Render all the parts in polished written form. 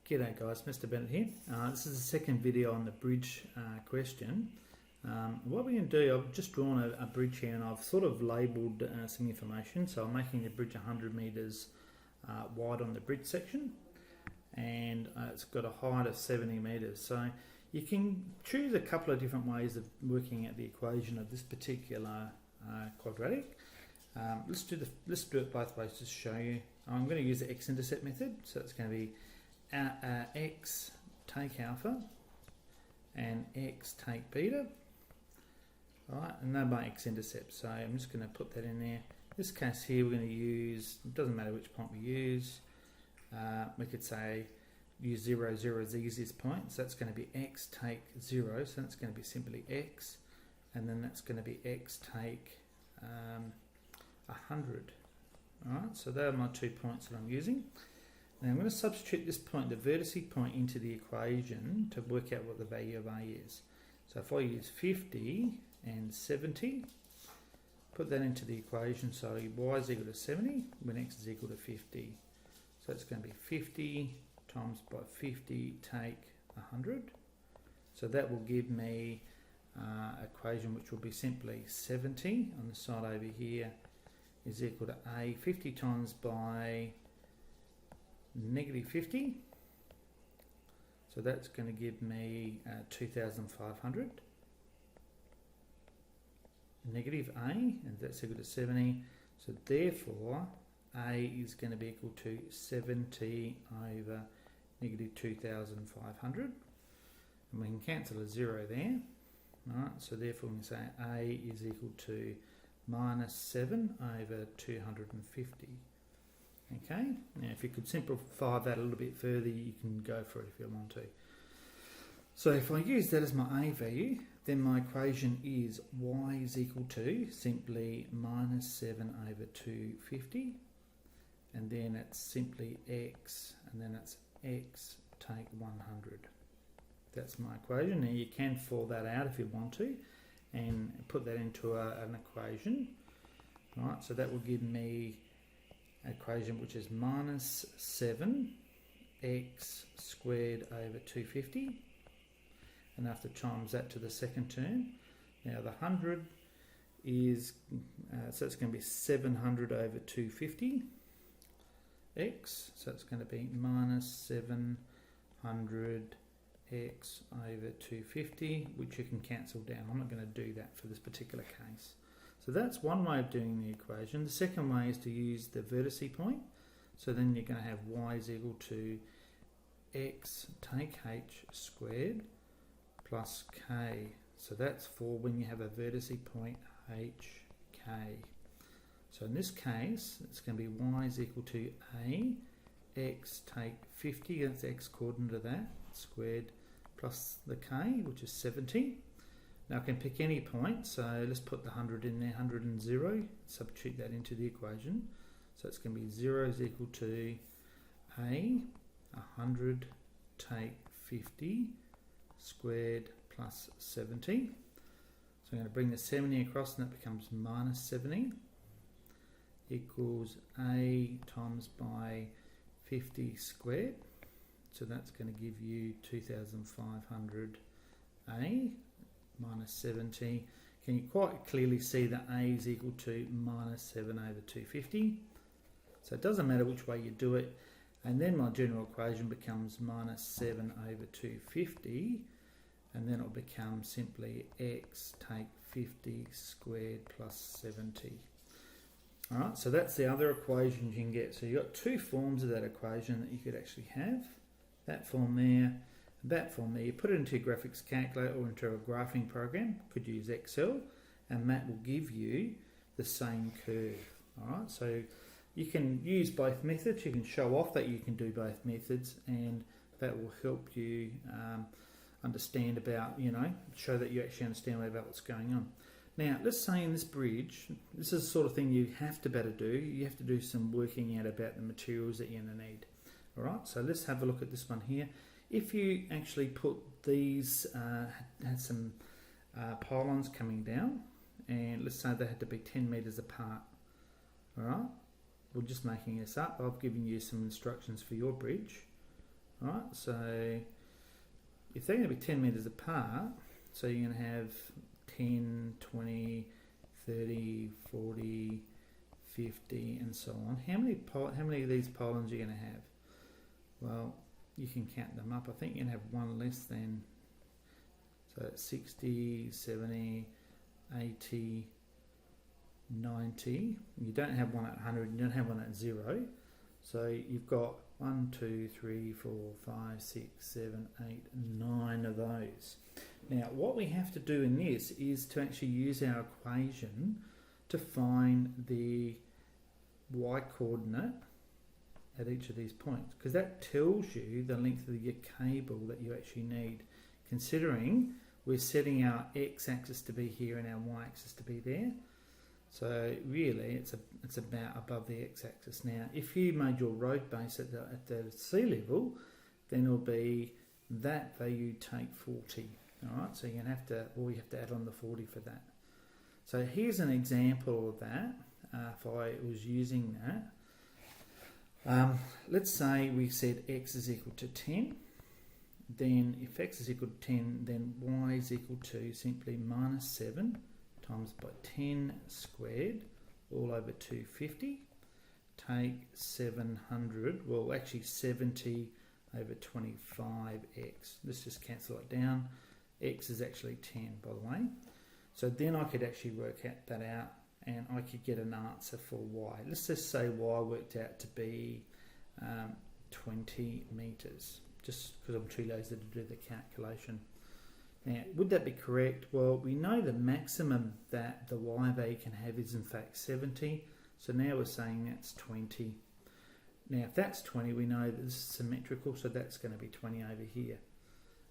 G'day guys, Mr. Bennett here. This is the second video on the bridge question. What we're going to do, I've just drawn a bridge here and I've sort of labelled some information. So I'm making the bridge 100 metres wide on the bridge section, and it's got a height of 70 metres. So you can choose a couple of different ways of working out the equation of this particular quadratic. Let's do it both ways to show you. I'm going to use the Intercept method, so it's going to be x take alpha and x take beta. Alright, and they're my x-intercepts, so I'm just going to put that in there. In this case here we're going to use, it doesn't matter which point we use, we could say use 0, 0 as the easiest point, so that's going to be x take 0, so that's going to be simply x, and then that's going to be x take 100. Alright, so they're my 2 points that I'm using. Now I'm going to substitute this point, the vertice point, into the equation to work out what the value of A is. So if I use 50 and 70, put that into the equation, so y is equal to 70 when x is equal to 50. So it's going to be 50 times by 50 take 100. So that will give me an equation which will be simply 70 on the side over here is equal to A 50 times by negative 50, so that's going to give me 2,500 negative A, and that's equal to 70, so therefore A is going to be equal to 70 over negative 2,500, and we can cancel a 0 there. Alright, so therefore we can say A is equal to minus 7 over 250. Okay, now if you could simplify that a little bit further, you can go for it if you want to. So if I use that as my A value, then my equation is y is equal to simply minus 7 over 250, and then it's simply x, and then it's x take 100. That's my equation. Now you can fall that out if you want to, and put that into an equation. Right, so that will give me equation which is minus 7 x squared over 250, and I have to times that to the second term. Now the 100 is, so it's going to be 700 over 250 x, so it's going to be minus 700 x over 250, which you can cancel down. I'm not going to do that for this particular case. So that's one way of doing the equation. The second way is to use the vertice point. So then you're going to have y is equal to x take h squared plus k. So that's for when you have a vertice point hk. So in this case, it's going to be y is equal to a x take 50, that's x coordinate of that, squared, plus the k, which is 70. Now I can pick any point, so let's put the 100 in there, 100 and 0, substitute that into the equation. So it's going to be 0 is equal to a 100 take 50 squared plus 70. So I'm going to bring the 70 across, and that becomes minus 70 equals a times by 50 squared. So that's going to give you 2,500 a minus 70. Can you quite clearly see that A is equal to minus 7 over 250? So it doesn't matter which way you do it. And then my general equation becomes minus 7 over 250. And then it'll become simply x take 50 squared plus 70. Alright, so that's the other equation you can get. So you've got two forms of that equation that you could actually have. That form there, that form there. You put it into your graphics calculator or into a graphing program. Could use Excel, and that will give you the same curve. Alright, so you can use both methods. You can show off that you can do both methods, and that will help you understand about, show that you actually understand about what's going on. Now, let's say in this bridge, this is the sort of thing you have to better do. You have to do some working out about the materials that you're going to need. Alright, so let's have a look at this one here. If you actually put these, had some pylons coming down, and let's say they had to be 10 metres apart. Alright, we're just making this up. I've given you some instructions for your bridge. right? So if they're going to be 10 metres apart, so you're going to have 10, 20, 30, 40, 50 and so on. How many of these pylons are you going to have? Well, you can count them up. I think you're going to have one less than, so 60, 70, 80, 90. You don't have one at 100, you don't have one at 0. So you've got 1, 2, 3, 4, 5, 6, 7, 8, 9 of those. Now what we have to do in this is to actually use our equation to find the y coordinate at each of these points, because that tells you the length of your cable that you actually need, considering we're setting our x-axis to be here and our y-axis to be there. So really it's about above the x-axis. Now if you made your road base at the sea level, then it'll be that value take 40. Alright, so you have to add on the 40 for that. So here's an example of that. If I was using that, let's say we said x is equal to 10. Then if x is equal to 10, then y is equal to simply minus 7 times by 10 squared all over 250. Take 700, well actually 70 over 25x. Let's just cancel it down. X is actually 10, by the way. So then I could actually work that out and I could get an answer for y. Let's just say y worked out to be 20 metres, just because I'm too lazy to do the calculation. Now, would that be correct? Well, we know the maximum that the y value can have is in fact 70, so now we're saying that's 20. Now if that's 20, we know that this is symmetrical, so that's going to be 20 over here.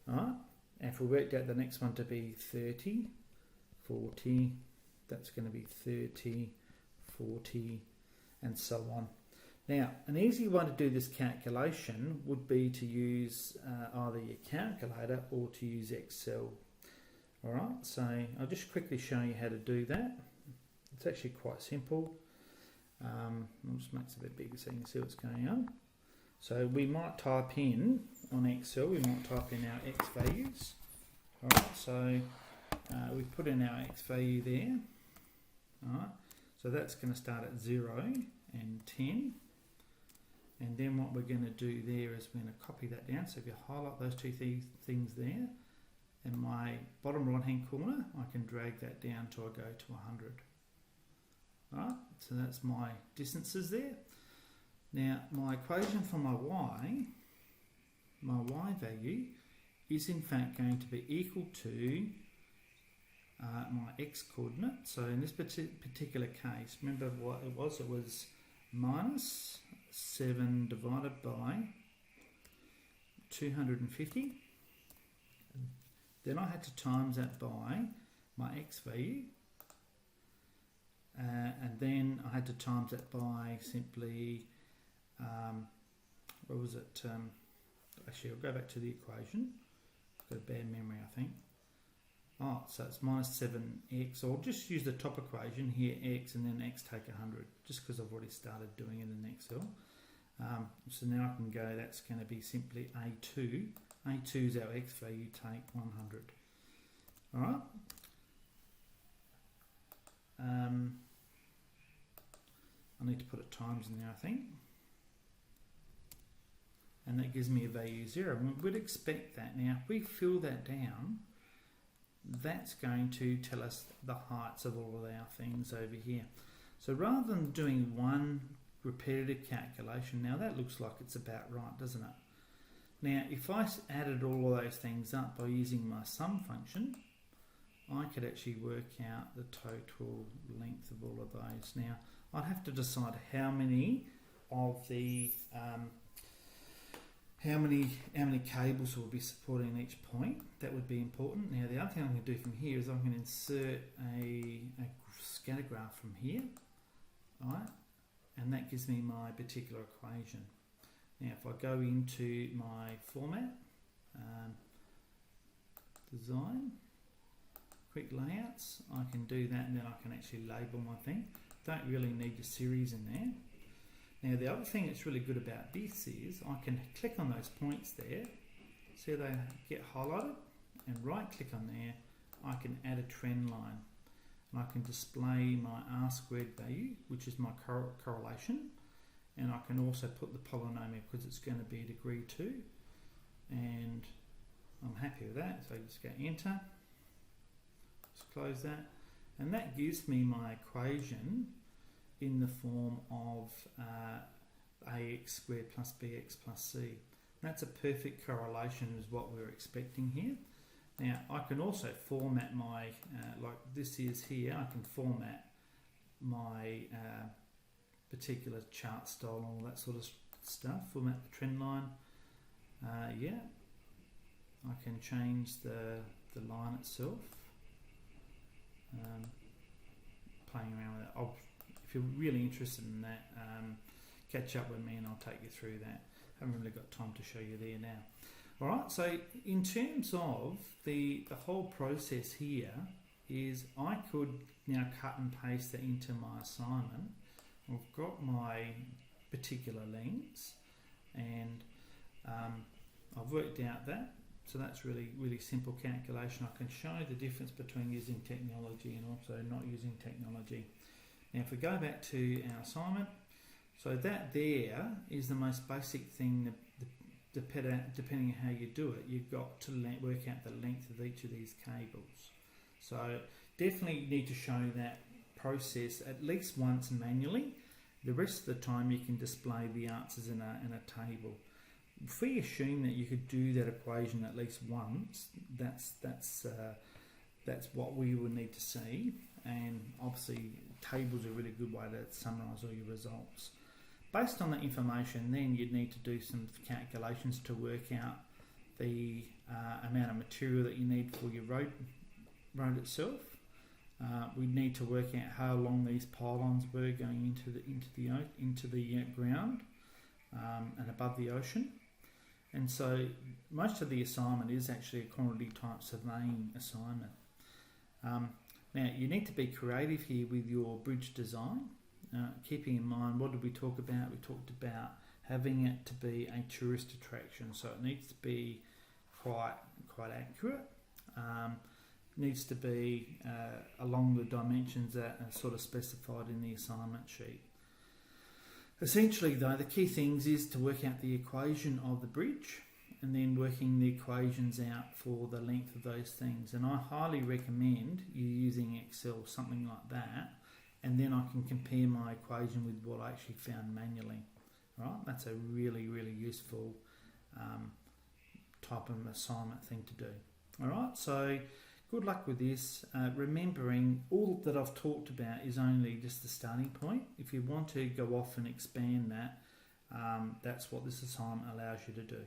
Alright, and if we worked out the next one to be 30, 40, that's going to be 30, 40, and so on. Now, an easy way to do this calculation would be to use either your calculator or to use Excel. Alright, so I'll just quickly show you how to do that. It's actually quite simple. I'll just make it a bit bigger so you can see what's going on. So we might type in on Excel, we might type in our x values. Alright, so we put in our x value there. Alright, so that's going to start at 0 and 10. And then what we're going to do there is we're going to copy that down. So if you highlight those two things there, in my bottom right hand corner, I can drag that down till I go to 100. Alright, so that's my distances there. Now my equation for my y value is in fact going to be equal to my x coordinate. So in this particular case, remember what it was? It was minus 7 divided by 250. Then I had to times that by my x value. And then I had to times that by simply, what was it? Actually, I'll go back to the equation. I've got a bad memory, I think. Oh, so it's minus 7x. I'll just use the top equation here, x, and then x take 100, just because I've already started doing it in Excel. So now I can go, that's going to be simply A2. A2 is our x value, take 100. Alright. I need to put it times in there, I think. And that gives me a value 0. We would expect that. Now, if we fill that down, that's going to tell us the heights of all of our things over here. So rather than doing one repetitive calculation, now that looks like it's about right, doesn't it? Now, if I added all of those things up by using my sum function, I could actually work out the total length of all of those. Now, I'd have to decide how many of the how many cables will be supporting each point. That would be important. Now, the other thing I'm going to do from here is I'm going to insert a scatter graph from here, right? And that gives me my particular equation. Now, if I go into my format, design, quick layouts, I can do that, and then I can actually label my thing. Don't really need the series in there. Now the other thing that's really good about this is I can click on those points there, see they get highlighted, and right click on there, I can add a trend line. And I can display my R squared value, which is my correlation, and I can also put the polynomial because it's going to be degree 2, and I'm happy with that, so just go enter, just close that, and that gives me my equation in the form of ax squared plus bx plus c. That's a perfect correlation is what we're expecting here. Now I can also format my, like this is here, I can format my particular chart style and all that sort of stuff, format the trend line. Yeah, I can change the line itself. Playing around with it. If you're really interested in that, catch up with me and I'll take you through that. I haven't really got time to show you there now. Alright, so in terms of the whole process here is I could now cut and paste that into my assignment. I've got my particular lengths and I've worked out that. So that's really simple calculation. I can show the difference between using technology and also not using technology. Now if we go back to our assignment, so that there is the most basic thing, depending on how you do it, you've got to work out the length of each of these cables. So definitely need to show that process at least once manually. The rest of the time you can display the answers in a table. If we assume that you could do that equation at least once, that's what we would need to see, and obviously tables are a really good way to summarise all your results. Based on that information, then you'd need to do some calculations to work out the amount of material that you need for your road itself. We need to work out how long these pylons were going into the ground and above the ocean. And so most of the assignment is actually a quantity type surveying assignment. Now you need to be creative here with your bridge design. Keeping in mind, what did we talk about? We talked about having it to be a tourist attraction, so it needs to be quite accurate. Needs to be along the dimensions that are sort of specified in the assignment sheet. Essentially though, the key things is to work out the equation of the bridge and then working the equations out for the length of those things. And I highly recommend you using Excel, something like that, and then I can compare my equation with what I actually found manually. Right? That's a really useful type of assignment thing to do. Alright, so good luck with this. Remembering all that I've talked about is only just the starting point. If you want to go off and expand that, that's what this assignment allows you to do.